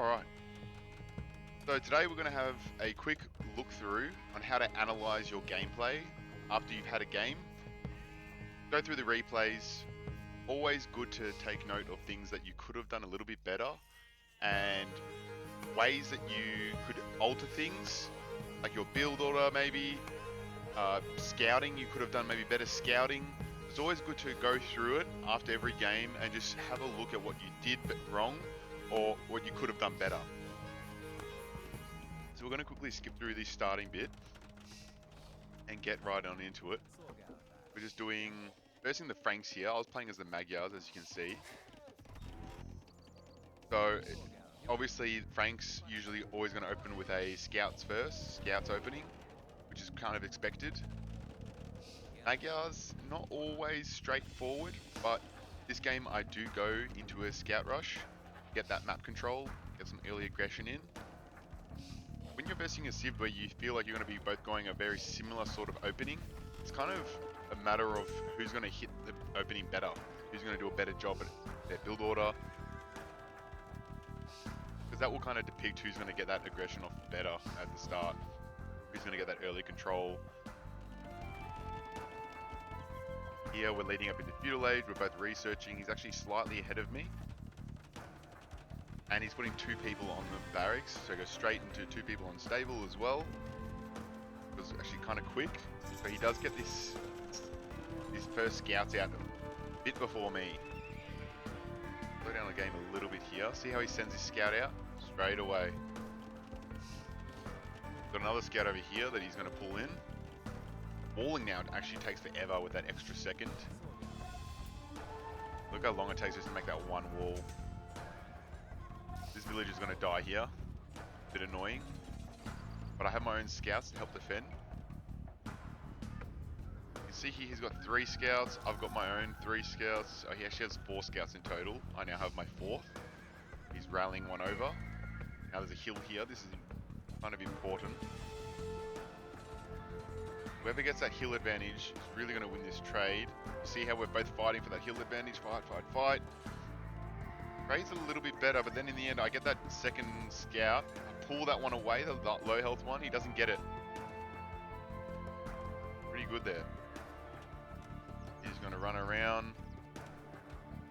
Alright, so today we're going to have a quick look through on how to analyze your gameplay after you've had a game. Go through the replays. Always good to take note of things that you could have done a little bit better and ways that you could alter things, like your build order maybe, scouting, you could have done maybe better scouting. It's always good to go through it after every game and just have a look at what you did wrong or what you could have done better. So we're going to quickly skip through this starting bit and get right on into it. We're just doing, first thing, the Franks here. I was playing as the Magyars, as you can see. So obviously Franks usually always going to open with a Scouts first, Scouts opening, which is kind of expected. Magyars, not always straightforward, but this game I do go into a Scout rush, get that map control, get some early aggression in. When you're versing a Civ where you feel like you're going to be both going a very similar sort of opening, it's kind of a matter of who's going to hit the opening better, who's going to do a better job at their build order, because that will kind of depict who's going to get that aggression off better at the start, who's going to get that early control. Here we're leading up into Feudal Age, we're both researching. He's actually slightly ahead of me. And he's putting 2 people on the barracks, so go straight into 2 people on stable as well. It was actually kind of quick, but he does get his first scouts out a bit before me. Slow down the game a little bit here. See how he sends his scout out? Straight away. Got another scout over here that he's going to pull in. Walling now actually takes forever with that extra second. Look how long it takes just to make that one wall. This village is going to die here. Bit annoying. But I have my own scouts to help defend. You can see here he's got 3 scouts. I've got my own 3 scouts. Oh, he actually has 4 scouts in total. I now have my 4th. He's rallying one over. Now there's a hill here. This is kind of important. Whoever gets that hill advantage is really going to win this trade. See how we're both fighting for that hill advantage. Fight, fight, fight. Trade's a little bit better, but then in the end I get that second scout. I pull that one away, the low health one. He doesn't get it. Pretty good there. He's going to run around.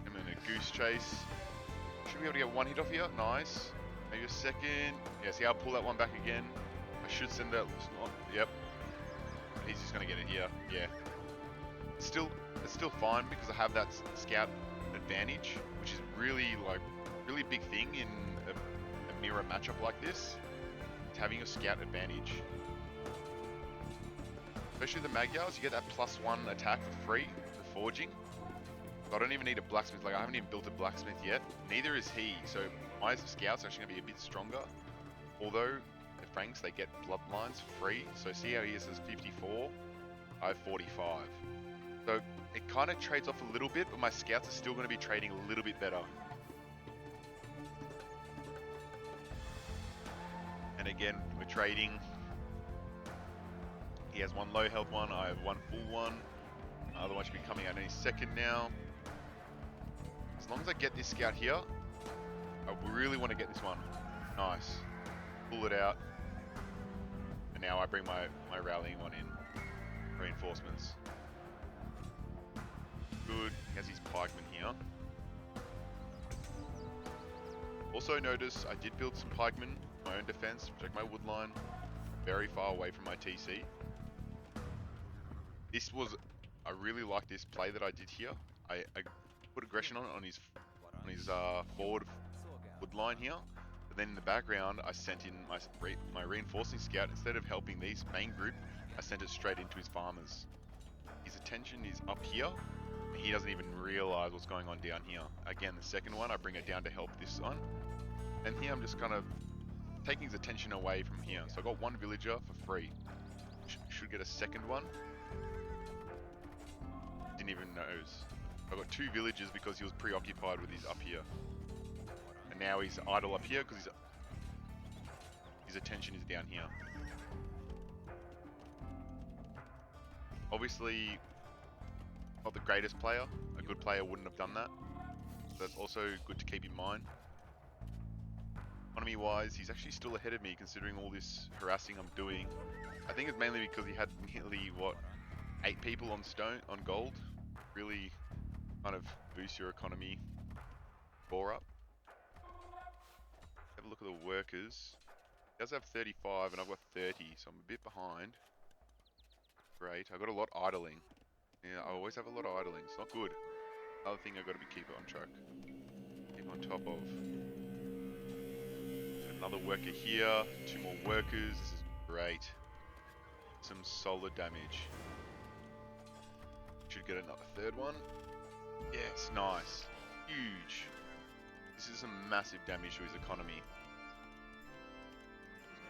I'm in a goose chase. Should be able to get 1 hit off here. Nice. Maybe a second. Yeah, see how I pull that one back again. I should send that. Yep. He's just going to get it here. Yeah. It's still fine because I have that scout advantage, which is really big thing in a mirror matchup like this. It's having a scout advantage. Especially the Magyars, you get that +1 attack for free for forging. I don't even need a blacksmith. Like, I haven't even built a blacksmith yet. Neither is he. So my scouts are actually going to be a bit stronger. Although the Franks, they get bloodlines free. So see how he is 54. I have 45. So it kind of trades off a little bit, but my scouts are still going to be trading a little bit better. And again, we're trading. He has 1 low health one, I have 1 full one. The other one should be coming out any second now. As long as I get this scout here, I really want to get this one. Nice. Pull it out. And now I bring my rallying one in. Reinforcements. Good. He has his pikemen here. Also notice I did build some pikemen, my own defense, protect my wood line, very far away from my TC. I really like this play that I did here. I put aggression on his forward wood line here, but then in the background I sent in my reinforcing scout. Instead of helping these main group, I sent it straight into his farmers. His attention is up here. He doesn't even realize what's going on down here. Again, the second one, I bring it down to help this one. And here I'm just kind of taking his attention away from here. So I got 1 villager for free. Should get a second one. Didn't even notice. I got 2 villagers because he was preoccupied with his up here. And now he's idle up here because his attention is down here. Obviously, not the greatest player. A good player wouldn't have done that. So that's also good to keep in mind. Economy wise, he's actually still ahead of me considering all this harassing I'm doing. I think it's mainly because he had nearly, what, 8 people on gold. Really kind of boost your economy score up. Have a look at the workers. He does have 35 and I've got 30, so I'm a bit behind. Great, I've got a lot idling. Yeah, I always have a lot of idling. It's not good. Another thing I've got to keep it on track. Keep on top of. Another worker here. 2 more workers. This is great. Some solid damage. Should get another 3rd one. Yes, nice. Huge. This is some massive damage to his economy.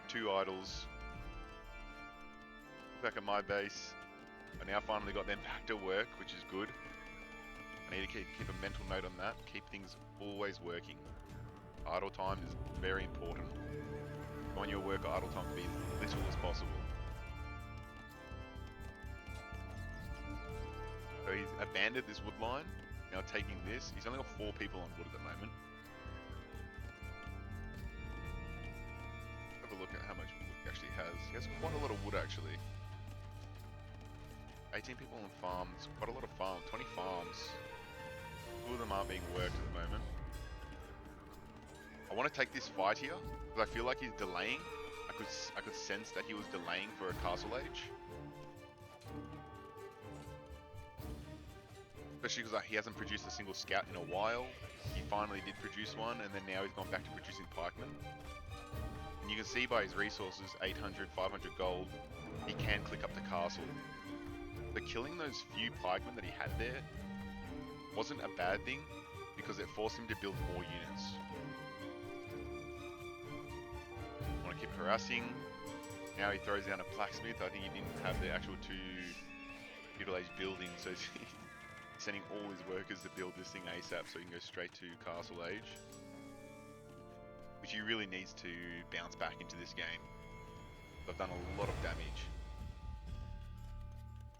2 idols. Back at my base. I now finally got them back to work, which is good. I need to keep a mental note on that. Keep things always working. Idle time is very important. You want your work idle time to be as little as possible. So he's abandoned this wood line. Now taking this. He's only got 4 people on wood at the moment. Have a look at how much wood he actually has. He has quite a lot of wood actually. 18 people on farms. Quite a lot of farms. 20 farms. 2 of them aren't being worked at the moment. I want to take this fight here because I feel like he's delaying. I could sense that he was delaying for a castle age. Especially because he hasn't produced a single scout in a while. He finally did produce one, and then now he's gone back to producing pikemen. And you can see by his resources, 800, 500 gold, he can click up the castle. But killing those few pikemen that he had there wasn't a bad thing because it forced him to build more units. I want to keep harassing. Now he throws down a blacksmith. I think he didn't have the actual 2 feudal age buildings, so he's sending all his workers to build this thing ASAP so he can go straight to castle age. Which he really needs to bounce back into this game. I've done a lot of damage.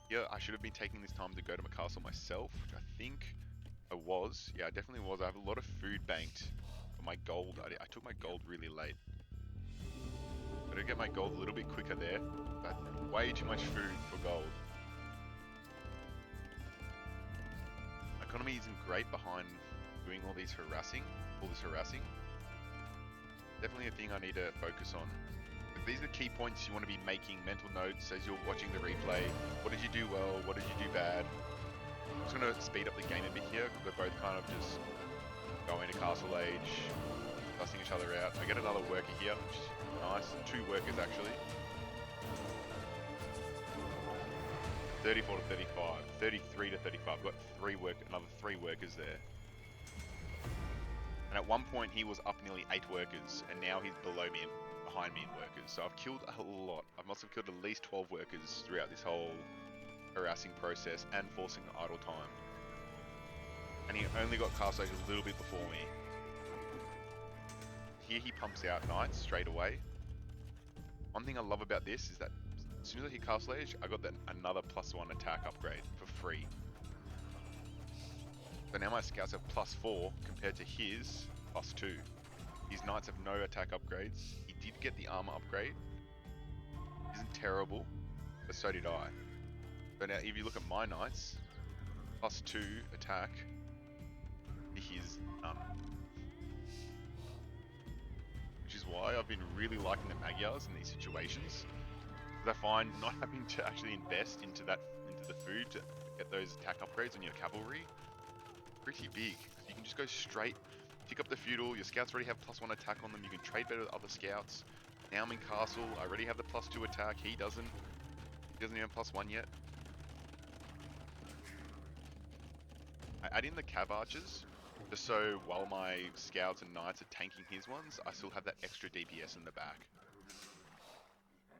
Yeah, I should have been taking this time to go to my castle myself, which I think I was. Yeah, I definitely was. I have a lot of food banked for my gold. I took my gold really late. Better get my gold a little bit quicker there. That's way too much food for gold. My economy isn't great behind doing all this harassing. Definitely a thing I need to focus on. These are the key points you want to be making mental notes as you're watching the replay. What did you do well? What did you do bad? I'm just going to speed up the game a bit here because we're both kind of just going to castle age, dusting each other out. I get another worker here, which is nice. 2 workers actually. 34 to 35, 33 to 35. I've got another 3 workers there. And at one point he was up nearly 8 workers, and now he's below me and behind me in workers. So I've killed a lot. I must have killed at least 12 workers throughout this whole harassing process and forcing idle time. And he only got castle age a little bit before me. Here he pumps out knights straight away. One thing I love about this is that as soon as I hit castle age, I got another +1 attack upgrade for free. So now my scouts have +4 compared to his +2. His knights have no attack upgrades. He did get the armor upgrade. Isn't terrible, but so did I. But now if you look at my knights, +2 attack, his none. Which is why I've been really liking the Magyars in these situations. Because I find not having to actually invest into the food to get those attack upgrades on your cavalry pretty big. You can just go straight, pick up the feudal, your scouts already have +1 attack on them, you can trade better with other scouts. Now I'm in castle, I already have the +2 attack, he doesn't even have +1 yet. I add in the cav archers, just so while my scouts and knights are tanking his ones, I still have that extra DPS in the back.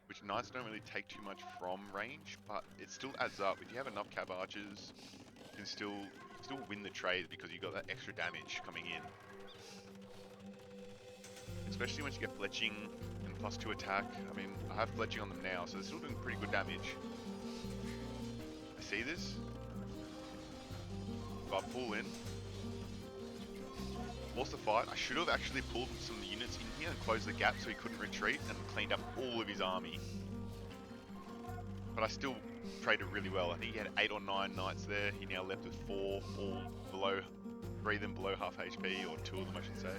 Which knights don't really take too much from range, but it still adds up. If you have enough cav archers, you can still win the trade because you got that extra damage coming in. Especially once you get fletching and +2 attack. I mean, I have fletching on them now, so they're still doing pretty good damage. I see this. If I pull in, forced the fight. I should have actually pulled some units in here and closed the gap so he couldn't retreat and cleaned up all of his army. But I still traded really well. I think he had 8 or 9 knights there. He now left with 4, all below, 3 of them below half HP, or 2 of them I should say.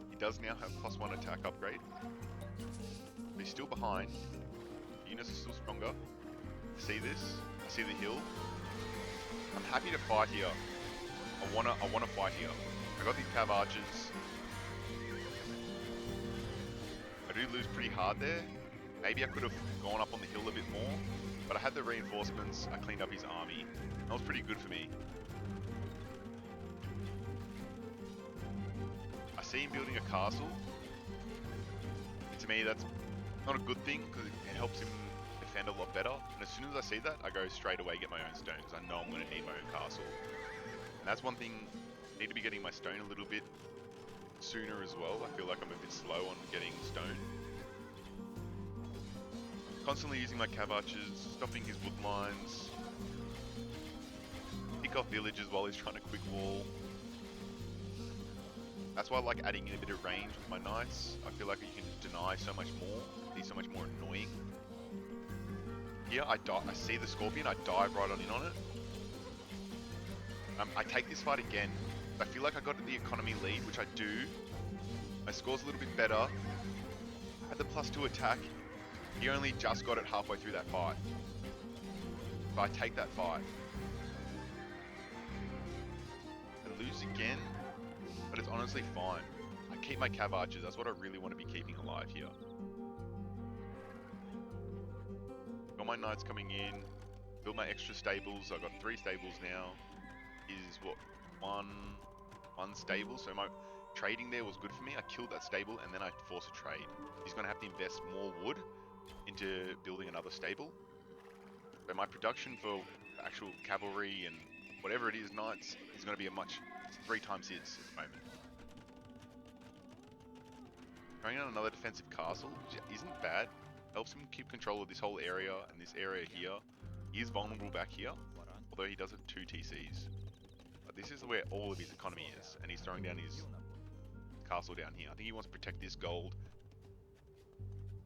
He does now have +1 attack upgrade. But he's still behind. The units are still stronger. I see this. I see the hill. I'm happy to fight here. I wanna fight here. I got these cav archers. I do lose pretty hard there. Maybe I could have gone up on the hill a bit more, but I had the reinforcements. I cleaned up his army. That was pretty good for me. I see him building a castle. And to me, that's not a good thing because it helps him defend a lot better. And as soon as I see that, I go straight away get my own stone because I know I'm going to need my own castle. And that's one thing. I need to be getting my stone a little bit sooner as well. I feel like I'm a bit slow on getting stone. Constantly using my cav archers, stopping his wood lines. Pick off villages while he's trying to quick wall. That's why I like adding in a bit of range with my knights. I feel like you can deny so much more. He's so much more annoying. Here I see the scorpion, I dive right on in on it. I take this fight again. I feel like I got the economy lead, which I do. My score's a little bit better. I had the +2 attack. He only just got it halfway through that fight. So I take that fight. I lose again, but it's honestly fine. I keep my cav archers, that's what I really want to be keeping alive here. Got my knights coming in, build my extra stables. I've got 3 stables now. Is what, one stable, so my trading there was good for me. I killed that stable and then I forced a trade. He's going to have to invest more wood into building another stable. But my production for actual cavalry and whatever it is, knights, is going to be a much 3 times his at the moment. Throwing out another defensive castle, which isn't bad. Helps him keep control of this whole area and this area here. He is vulnerable back here, although he does have 2 TCs. This is where all of his economy is, and he's throwing down his castle down here. I think he wants to protect this gold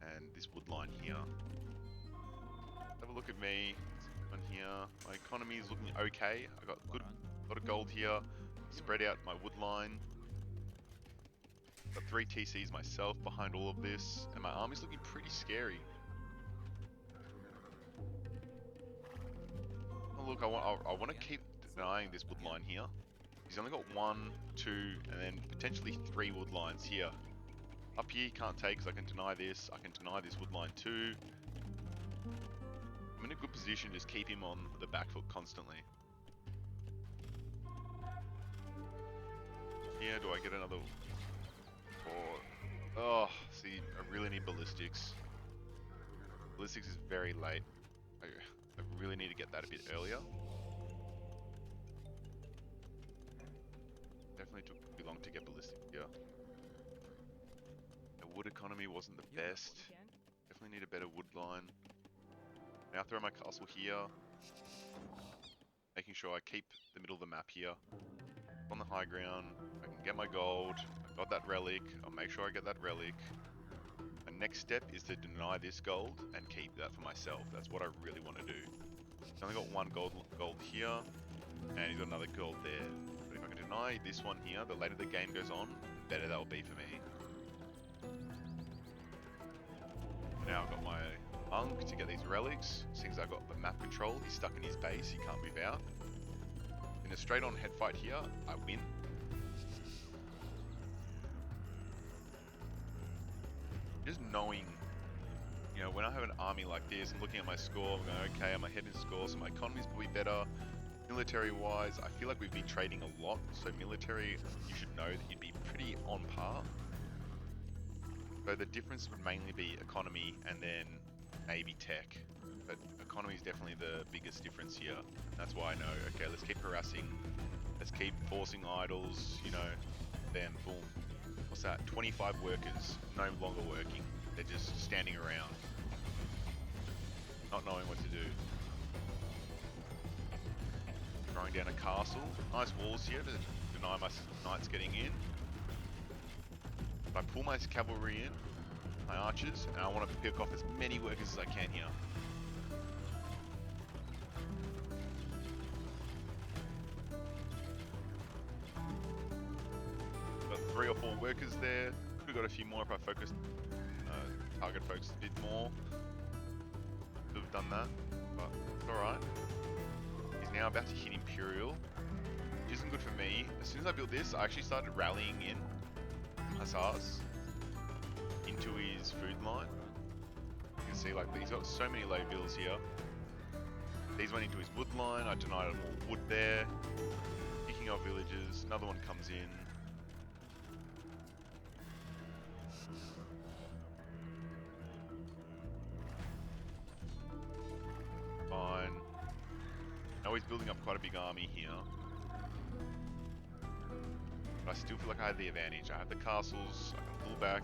and this wood line here. Have a look at me on here. My economy is looking okay. I got a lot of gold here. Spread out my wood line. Got 3 TCs myself behind all of this, and my army's looking pretty scary. Oh, look, I want to keep denying this wood line here. He's only got 1, 2, and then potentially 3 wood lines here. Up here he can't take because I can deny this. I can deny this wood line too. I'm in a good position to just keep him on the back foot constantly. Here, do I get another? Oh, see, I really need ballistics. Ballistics is very late. I really need to get that a bit earlier. Definitely took too long to get ballistic here. The wood economy wasn't the best. Definitely need a better wood line. Now throw my castle here. Making sure I keep the middle of the map here. On the high ground. I can get my gold. I got that relic. I'll make sure I get that relic. My next step is to deny this gold and keep that for myself. That's what I really want to do. He's only got 1 gold here. And he's got another gold there. But if I can deny this one here, the later the game goes on, the better that will be for me. Now I've got my monk to get these relics. Since I've got the map control, he's stuck in his base, he can't move out. In a straight on head fight here, I win. Just knowing, you know, when I have an army like this, I'm looking at my score, I'm going, okay, I'm ahead in score, so my economy's probably better. Military wise, I feel like we've been trading a lot, so military, you should know that you'd be pretty on par. So the difference would mainly be economy and then maybe tech. But economy is definitely the biggest difference here. That's why I know, okay, let's keep harassing. Let's keep forcing idols, you know, then boom. What's that? 25 workers no longer working. They're just standing around. Not knowing what to do. throwing down a castle. Nice walls here to deny my knights getting in. I pull my cavalry in, my archers, and I want to pick off as many workers as I can here. Got 3 or 4 workers there. Could have got a few more if I focused, target focused a bit more. Could have done that, but it's alright. He's now about to hit Imperial, which isn't good for me. As soon as I built this, I actually started rallying in Hussars into his food line. You can see like he's got so many low bills here. These went into his wood line, I denied more wood there. Picking off villages, another one comes in. Fine. Now he's building up quite a big army here. But I still feel like I have the advantage. I have the castles, I can pull back.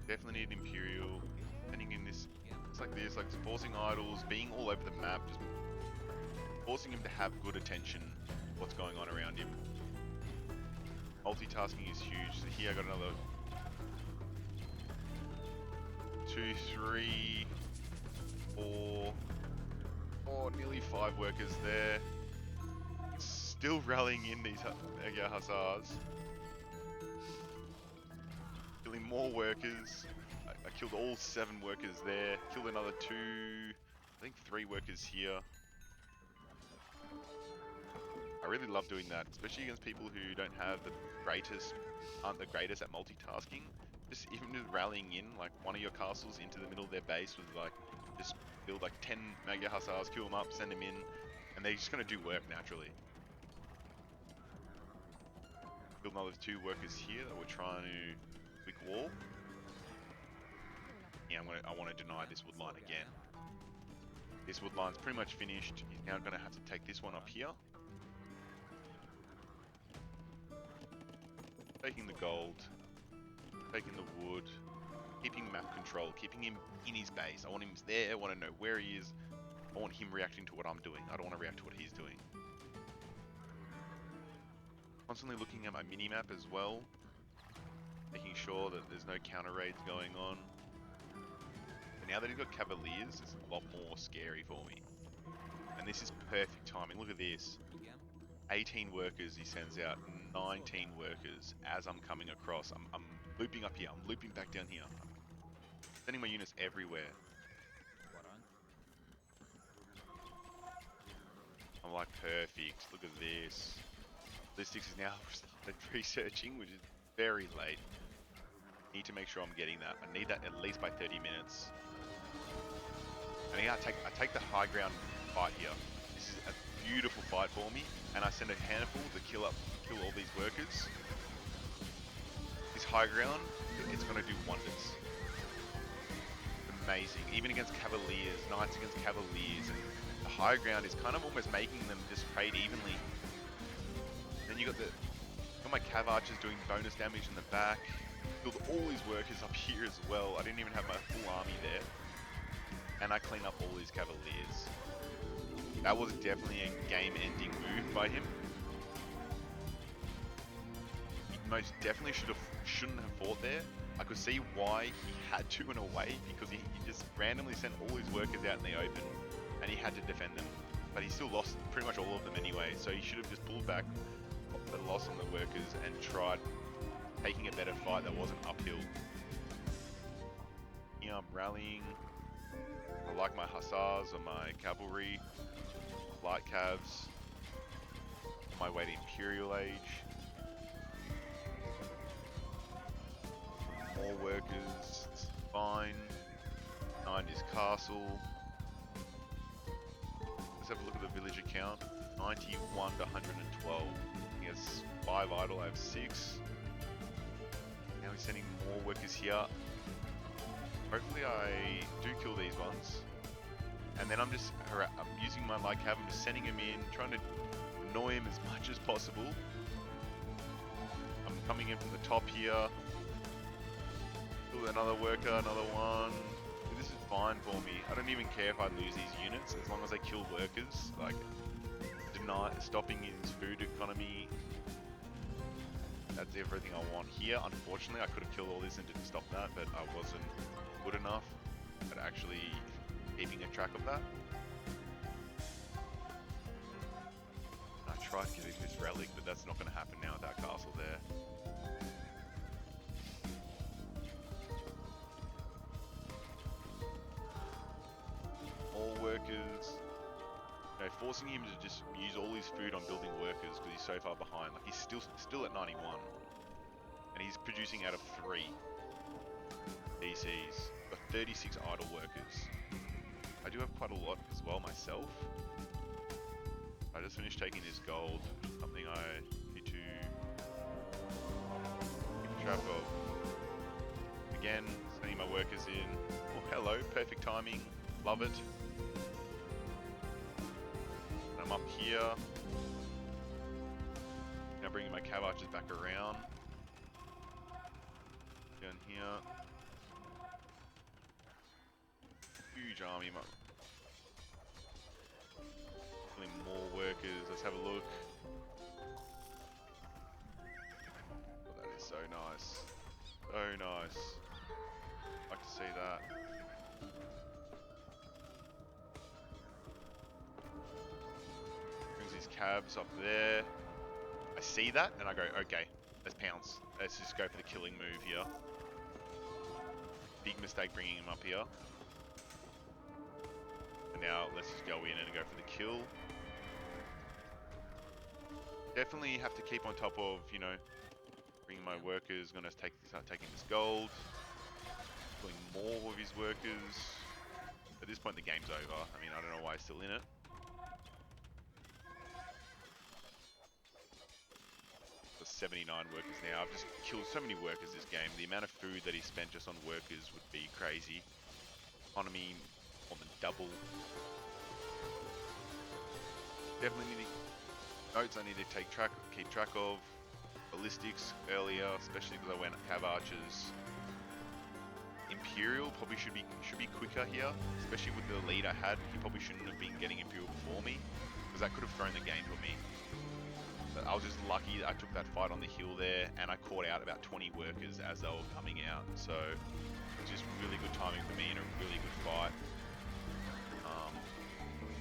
Definitely need Imperial. Sending in this, it's like this, like forcing idols, being all over the map, just forcing him to have good attention to what's going on around him. Multitasking is huge. So here I got another 2, 3, 4, nearly 5 workers there. Still rallying in these mega hussars. Killing more workers. I killed all 7 workers there. Killed another 2, I think 3 workers here. I really love doing that, especially against people who don't have the greatest, aren't the greatest at multitasking. Just even just rallying in like one of your castles into the middle of their base with like, just build like 10 mega hussars, kill them up, send them in, and they're just gonna do work naturally. Build another 2 workers here that we're trying to quick wall. Yeah, I want to deny this wood line again. This wood line's pretty much finished. He's now going to have to take this one up here. Taking the gold, taking the wood, keeping map control, keeping him in his base. I want him there, I want to know where he is. I want him reacting to what I'm doing. I don't want to react to what he's doing. Constantly looking at my mini-map as well, making sure that there's no counter raids going on. But now that he's got Cavaliers, it's a lot more scary for me. And this is perfect timing. Look at this. 18 workers he sends out, 19 workers as I'm coming across. I'm looping up here, I'm looping back down here. Sending my units everywhere. I'm like, perfect, look at this. Ballistics is now started researching, which is very late. Need to make sure I'm getting that. I need that at least by 30 minutes. And I take the high ground fight here. This is a beautiful fight for me, and I send a handful to kill all these workers. This high ground, it's going to do wonders. Amazing, even against Cavaliers, Knights against Cavaliers, and the high ground is kind of almost making them just trade evenly. Then you got my Cav archers doing bonus damage in the back. Killed all these workers up here as well. I didn't even have my full army there. And I clean up all these Cavaliers. That was definitely a game-ending move by him. He most definitely shouldn't have fought there. I could see why he had to in a way, because he just randomly sent all his workers out in the open, and he had to defend them. But he still lost pretty much all of them anyway, so he should have just pulled back the loss on the workers and tried taking a better fight that wasn't uphill. Here I'm rallying. I like my hussars or my cavalry, light cavs, on my way to Imperial Age. More workers, it's fine. 9 is castle. Let's have a look at the village account. 91 to 112. He has 5 idle, I have 6. Now he's sending more workers here. Hopefully I do kill these ones. And then I'm using my light cav, I'm just sending him in, trying to annoy him as much as possible. I'm coming in from the top here. Kill another worker, another one. This is fine for me. I don't even care if I lose these units as long as I kill workers. Like, stopping his food economy. That's everything I want here. Unfortunately, I could have killed all this and didn't stop that, but I wasn't good enough at actually keeping a track of that. I tried getting this relic, but that's not going to happen now with that castle there. All workers. You know, forcing him to just use all his food on building workers because he's so far behind. Like, he's still at 91. And he's producing out of 3 DCs. Got 36 idle workers. I do have quite a lot as well myself. I just finished taking this gold, something I need to keep track of. Again, sending my workers in. Oh, hello, perfect timing, love it. And I'm up here. Now bringing my cav archers back around. Down here. Huge army. More workers. Let's have a look. Oh, that is so nice. So nice. Like to see that. Brings these cabs up there. I see that and I go, okay, let's pounce. Let's just go for the killing move here. Big mistake bringing him up here. And now let's just go in and go for the kill. Definitely have to keep on top of, you know, bringing my workers. Gonna start taking this gold, doing more of his workers. At this point, the game's over. I mean, I don't know why he's still in it. Got 79 workers now. I've just killed so many workers this game. The amount of food that he spent just on workers would be crazy. Economy on the double. Definitely need to. Notes I need to keep track of. Ballistics earlier, especially because I went cav archers. Imperial probably should be quicker here, especially with the lead I had. He probably shouldn't have been getting Imperial before me, because that could have thrown the game to me. But I was just lucky that I took that fight on the hill there, and I caught out about 20 workers as they were coming out. So it's just really good timing for me and a really good fight.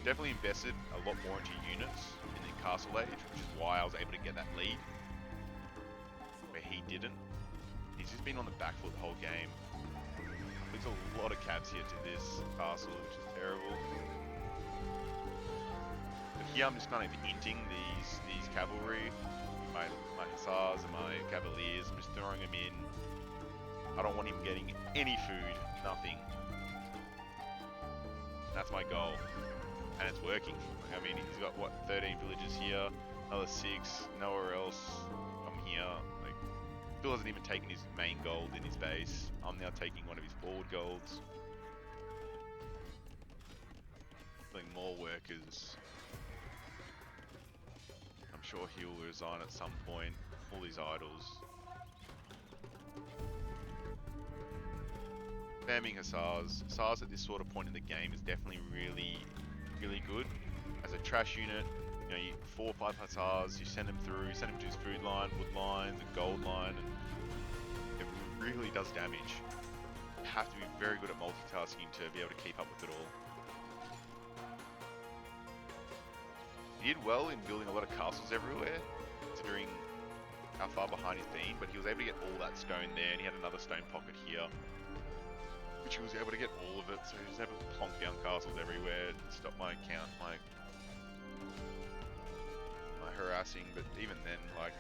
Definitely invested a lot more into units in the Castle Age, which is why I was able to get that lead, where he didn't. He's just been on the back foot the whole game. There's a lot of cabs here to this castle, which is terrible. But here I'm just kind of inting these cavalry, my hussars and my cavaliers. I'm just throwing them in. I don't want him getting any food, nothing. That's my goal. And it's working. I mean, he's got, what, 13 villages here, another 6, nowhere else. I'm here. Like, Phil hasn't even taken his main gold in his base. I'm now taking one of his forward golds. Putting more workers. I'm sure he'll resign at some point. All these idols. Spamming hussars. Hussars at this sort of point in the game is definitely really good. As a trash unit, you know, 4 or 5 hussars, you send them through, send them to his food line, wood line, the gold line, and it really does damage. You have to be very good at multitasking to be able to keep up with it all. He did well in building a lot of castles everywhere, considering how far behind he's been, but he was able to get all that stone there, and he had another stone pocket here, which he was able to get all of it, so he was able to plonk down castles everywhere and stop my harassing. But even then, like,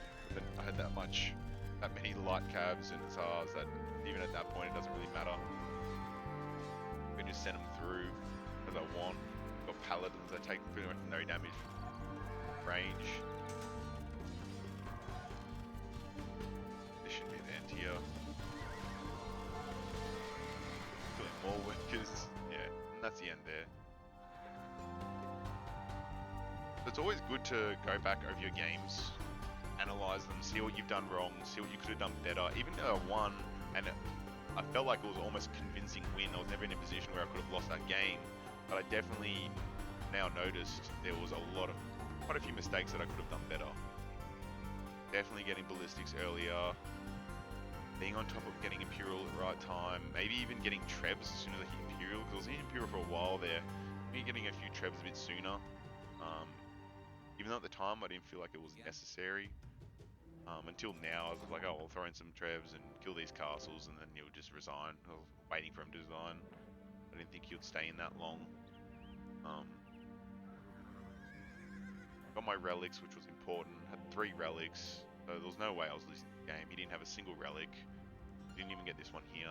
I had that many light cabs and hussars that even at that point it doesn't really matter. I can just send them through as I want. Got paladins that take pretty much no damage range. This should be the end here. More workers, yeah, and that's the end there. It's always good to go back over your games, analyze them, see what you've done wrong, see what you could have done better. Even though I won, and I felt like it was almost convincing win. I was never in a position where I could have lost that game, but I definitely now noticed there was quite a few mistakes that I could have done better. Definitely getting ballistics earlier, being on top of getting Imperial at the right time, maybe even getting Trebs as soon as I hit Imperial, because I was in Imperial for a while there. Maybe getting a few Trebs a bit sooner. Even though at the time I didn't feel like it was necessary. Until now, I was like, oh, I'll throw in some Trebs and kill these castles, and then he'll just resign. I was waiting for him to resign. I didn't think he would stay in that long. Got my relics, which was important. Had 3 relics, so there was no way I was losing the game. He didn't have a single relic. Didn't even get this one here.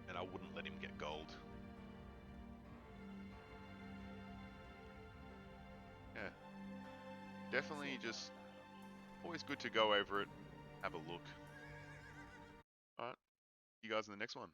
And I wouldn't let him get gold. Yeah. Definitely just always good to go over it, have a look. Alright, see you guys in the next one.